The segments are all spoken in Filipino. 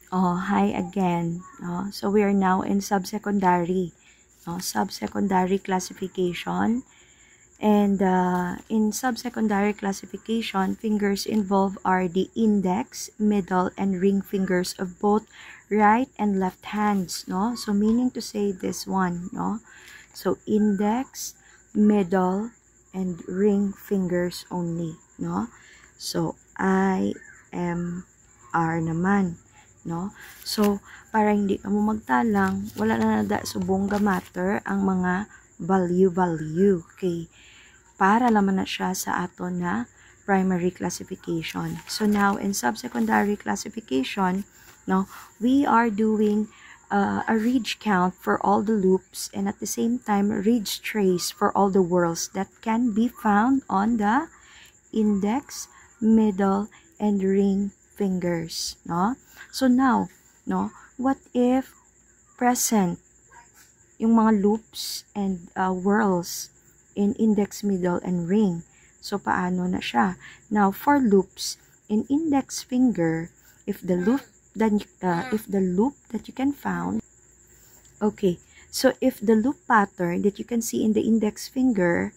Oh, hi again. No? So we are now in subsecondary, no? Subsecondary classification. And in subsecondary classification, fingers involved are the index, middle, and ring fingers of both right and left hands. No? So meaning to say this one. No? So index, middle, and ring fingers only. No? So I, M, R naman. No? So, para hindi ka mo magtalang, wala na nada subong matter ang mga value. Okay? Para laman na siya sa aton na primary classification. So, now, in subsecondary classification, no, we are doing a ridge count for all the loops and at the same time, ridge trace for all the whorls that can be found on the index, middle, and ring fingers, no? So now, no, what if present yung mga loops and whorls in index, middle, and ring? So paano na siya? Now, for loops in index finger, if the loop that you can found, okay, so if the loop pattern that you can see in the index finger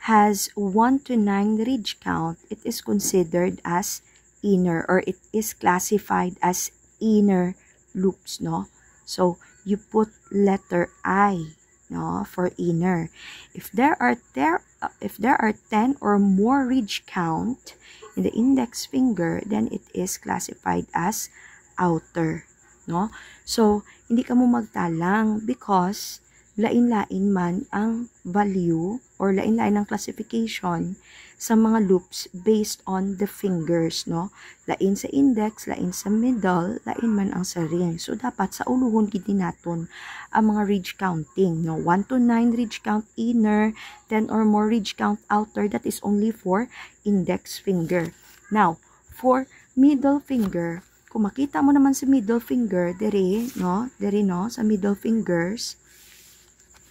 has 1 to 9 ridge count, it is considered as inner, or it is classified as inner loops, no? So you put letter I, no, for inner. If there are 10 or more ridge count in the index finger, then it is classified as outer, no? So hindi ka mo magtalang because lain-lain man ang value or lain-lain ang classification sa mga loops based on the fingers, no? Lain sa index, lain sa middle, lain man ang sa ring. So, dapat sa uluhon gidi naton ang mga ridge counting, no? 1 to 9 ridge count inner, 10 or more ridge count outer, that is only for index finger. Now, for middle finger, kung makita mo naman sa middle finger, dere, no? Dere, no? Sa middle fingers,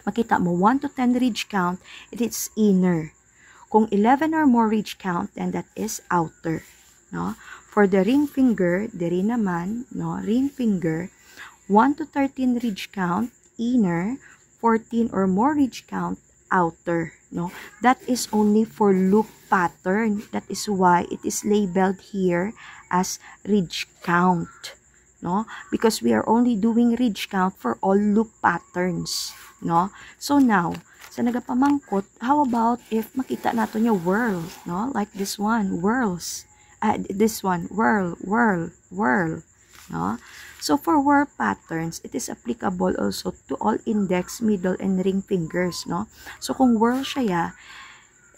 makita mo 1 to 10 ridge count, it is inner. Kung 11 or more ridge count, then that is outer, no? For the ring finger, diri naman, no, ring finger, 1 to 13 ridge count, inner, 14 or more ridge count, outer, no? That is only for loop pattern. That is why it is labeled here as ridge count, no? Because we are only doing ridge count for all loop patterns, no? So now, sa nagapamangkot, how about if makita nato niya whirl, no? Like this one, whirls. This one, whirl, no? So for whirl patterns, it is applicable also to all index, middle, and ring fingers, no? So kung whirl siya,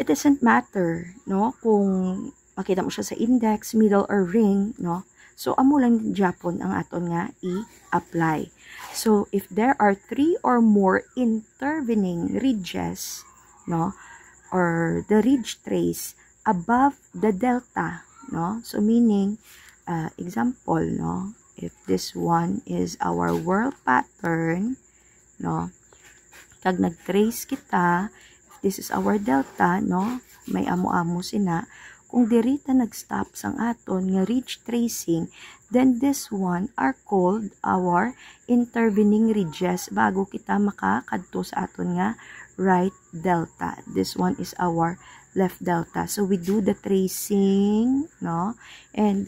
it doesn't matter, no? Kung makita mo siya sa index, middle, or ring, no? So amo lang Japon ang aton nga i-apply. So, if there are 3 or more intervening ridges, no, or the ridge trace above the delta, no, so meaning, example, no, if this one is our whirl pattern, no, kag nag-trace kita, if this is our delta, no, may amo-amo sina, kung diri ta nag-stop sang aton nga ridge tracing, then this one are called our intervening ridges bago kita makakadto sa aton nga right delta. This one is our left delta. So we do the tracing, no? And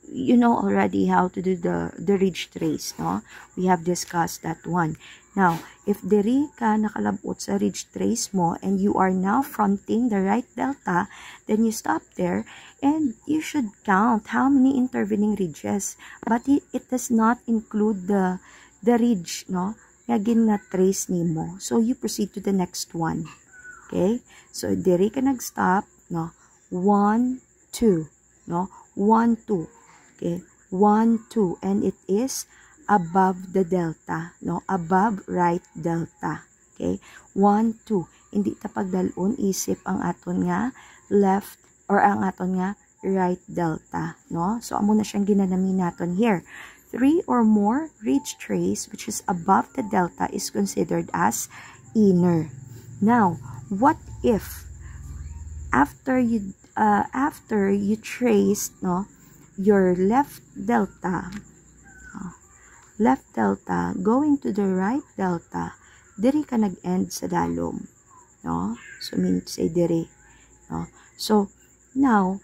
you know already how to do the ridge trace, no? We have discussed that one. Now, if diri ka nakalabot sa ridge trace mo and you are now fronting the right delta, then you stop there and you should count how many intervening ridges. But it does not include the ridge, no? Yagin na trace nimo. So, you proceed to the next one. Okay? So, diri ka nag-stop, no? 1, 2, no? 1, 2. Okay? 1, 2. And it is above the delta, no? Above right delta. Okay? 1, 2. Hindi ta pagdalon isip ang aton nga left or ang aton nga right delta, no? So amo na siyang ginanami naton here. 3 or more ridge trace which is above the delta is considered as inner. Now, what if after you trace, no, your left delta, left delta going to the right delta, diri ka nag-end sa dalom. No? So, mean to say diri. No? So, now,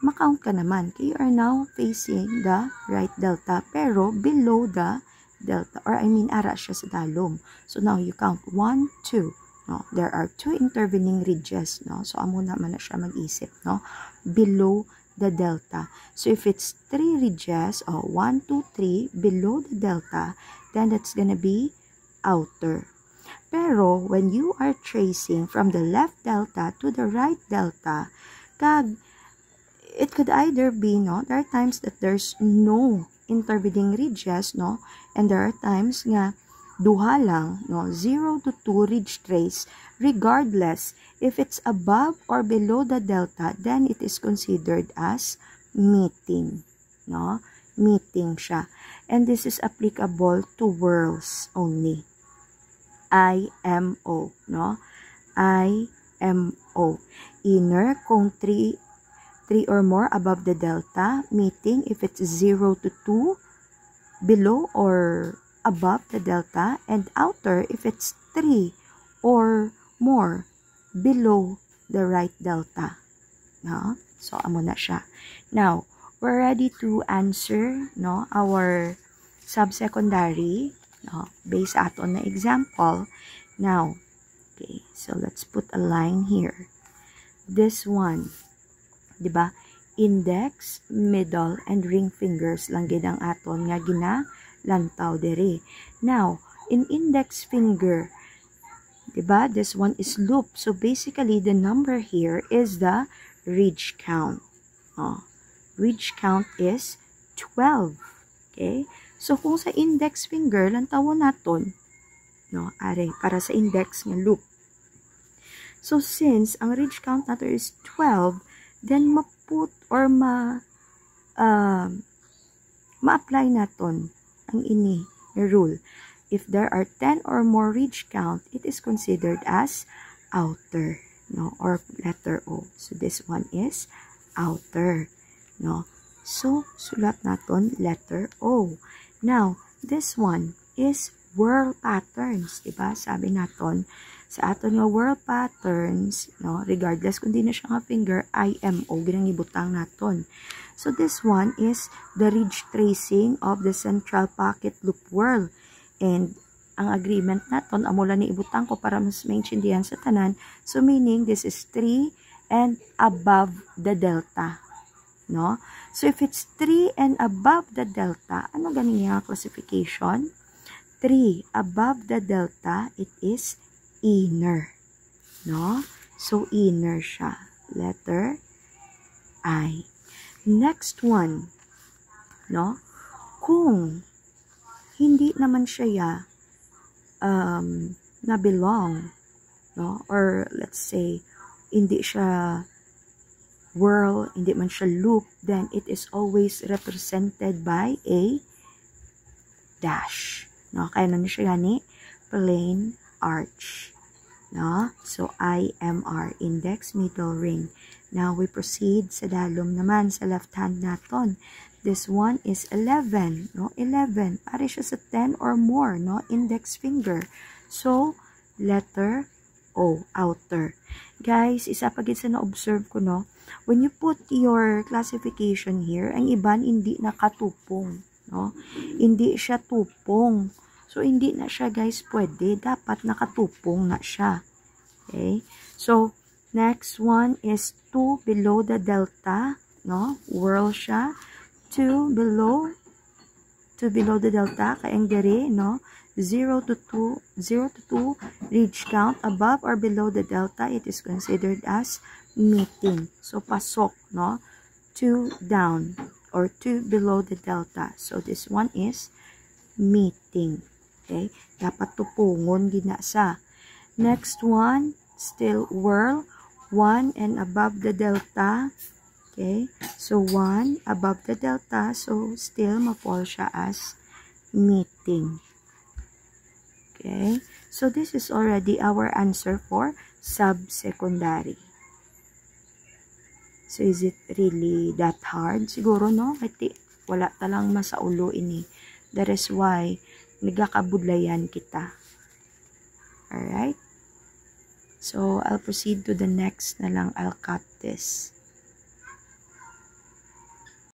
makount ka naman. You are now facing the right delta, pero below the delta, or I mean, ara siya sa dalom. So, now, you count 1, 2. No? There are 2 intervening ridges. No? So, amo naman na siya mag-isip. No? Below the delta. So, if it's 3 ridges, 1, 2, 3, below the delta, then that's gonna be outer. Pero, when you are tracing from the left delta to the right delta, it could either be, no, there are times that there's no intervening ridges, no, and there are times nga, duha lang, no, 0 to 2 ridge trace, regardless, if it's above or below the delta, then it is considered as meeting, no, meeting siya. And this is applicable to whorls only. IMO, no? IMO. Inner, kung 3 or more above the delta. Meeting, if it's 0 to 2, below or above the delta. And outer, if it's 3 or more, below the right delta. No? So, amo na siya. Now, we're ready to answer, no, our subsecondary, no, based aton na example. Now, okay, so let's put a line here. This one, diba? Index, middle, and ring fingers lang gid ang aton nga ginalantaw dere. Now, in index finger, diba? This one is loop. So, basically, the number here is the ridge count. Oh, ridge count is 12. Okay? So, kung sa index finger, lantawon naton, no, are, para sa index nga loop. So, since ang ridge count nato is 12, then ma-put or ma-apply naton ang ini rule. If there are 10 or more ridge count, it is considered as outer, no, or letter O. So, this one is outer, no. So, sulat naton letter O. Now, this one is whorl patterns, diba? Sabi naton, sa aton nga whorl patterns, no, regardless kung di na siya nga finger, IMO, ginangibutang naton. So, this one is the ridge tracing of the central pocket loop whorl. And, ang agreement naton, amula ni ibutang ko para mas maintindihan sa tanan. So, meaning, this is 3 and above the delta. No? So, if it's 3 and above the delta, ano ganing yung classification? 3 above the delta, it is inner. No? So, inner siya. Letter I. Next one. No? Kung hindi naman siya na belong, no? Or, let's say, hindi siya whorl, hindi man siya loop, then it is always represented by a dash. No? Kaya na siya gani, plain arch. No? So, IMR, index, middle, ring. Now, we proceed sa dalom naman, sa left hand naton. This one is 11. No? 11. Pare siya sa 10 or more, no? Index finger. So, letter O, outer. Guys, isa pa gid sa na-observe ko, no? When you put your classification here, ang iban hindi nakatupong, no? Hindi siya tupong. So, hindi na siya, guys, pwede. Dapat nakatupong na siya. Okay? So, next one is 2 below the delta, no? Whorl siya. 2 below the delta, kayang diri, no? 0 to 2 ridge count above or below the delta, it is considered as meeting. So, pasok, no? 2 down or 2 below the delta. So, this one is meeting. Okay? Dapat tupungon gina sa. Next one, still whorl. 1 and above the delta. Okay? So, 1 above the delta. So, still ma-fall siya as meeting. Okay? So, this is already our answer for subsecondary. So, is it really that hard? Siguro, no? Kasi wala talang masaulo ini. That is why nagakabudlayan kita. Alright? So, I'll proceed to the next na lang. I'll cut this.